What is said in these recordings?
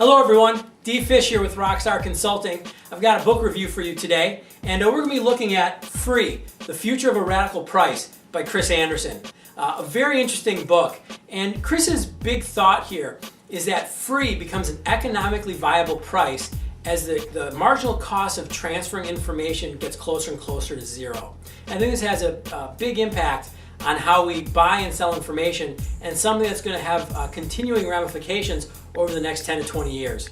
Hello everyone, D. Fish here with RockStar Consulting. I've got a book review for you today, and we're going to be looking at Free, The Future of a Radical Price by Chris Anderson. A very interesting book, and Chris's big thought here is that free becomes an economically viable price as the marginal cost of transferring information gets closer and closer to zero. And I think this has a big impact on how we buy and sell information, and something that's going to have continuing ramifications over the next 10 to 20 years.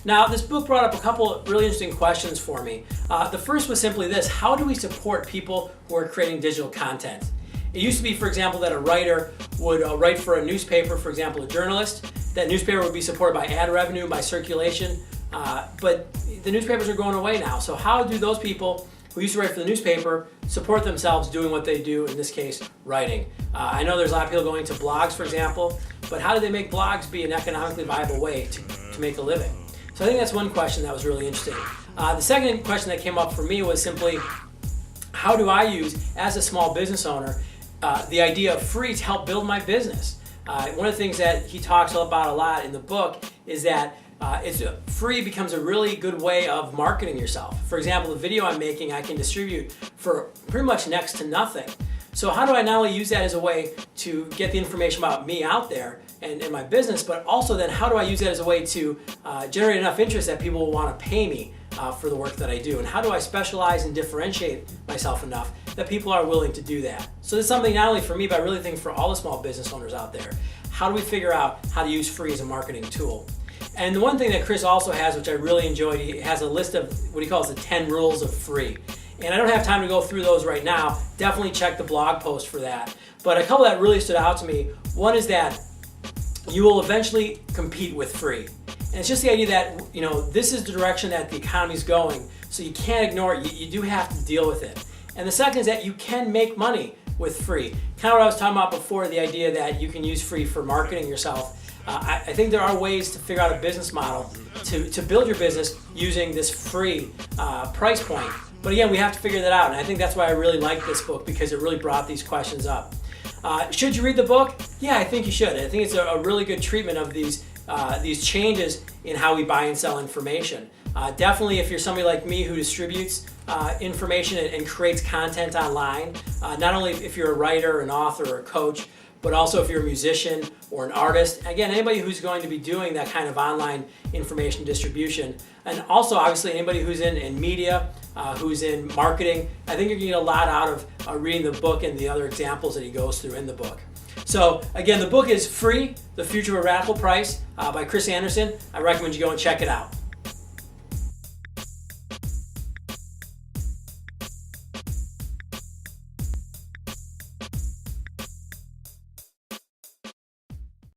Now, this book brought up a couple of really interesting questions for me. The first was simply this: how do we support people who are creating digital content? It used to be, for example, that a writer would write for a newspaper, for example, a journalist. That newspaper would be supported by ad revenue, by circulation, but the newspapers are going away now. So how do those people who used to write for the newspaper support themselves doing what they do, in this case, writing? I know there's a lot of people going to blogs, for example, but how do they make blogs be an economically viable way to make a living? So I think that's one question that was really interesting. The second question that came up for me was simply, how do I use, as a small business owner, the idea of free to help build my business? One of the things that he talks about a lot in the book is that free becomes a really good way of marketing yourself. For example, the video I'm making, I can distribute for pretty much next to nothing. So how do I not only use that as a way to get the information about me out there and my business, but also then how do I use that as a way to generate enough interest that people will want to pay me for the work that I do? And how do I specialize and differentiate myself enough that people are willing to do that? So this is something not only for me, but I really think for all the small business owners out there. How do we figure out how to use free as a marketing tool? And the one thing that Chris also has, which I really enjoyed, he has a list of what he calls the 10 rules of free. And I don't have time to go through those right now. Definitely check the blog post for that. But a couple that really stood out to me. One is that you will eventually compete with free. And it's just the idea that, this is the direction that the economy is going, so you can't ignore it. You do have to deal with it. And the second is that you can make money with free. Kind of what I was talking about before, the idea that you can use free for marketing yourself. I think there are ways to figure out a business model to build your business using this free price point. But again, we have to figure that out, and I think that's why I really like this book, because it really brought these questions up. Should you read the book? Yeah, I think you should. I think it's a really good treatment of these changes in how we buy and sell information. Definitely, if you're somebody like me who distributes information and creates content online, not only if you're a writer, an author, or a coach, but also if you're a musician or an artist. Again, anybody who's going to be doing that kind of online information distribution. And also, obviously, anybody who's in media, who's in marketing. I think you're going to get a lot out of reading the book and the other examples that he goes through in the book. So again, the book is Free, The Future of a Radical Price by Chris Anderson. I recommend you go and check it out.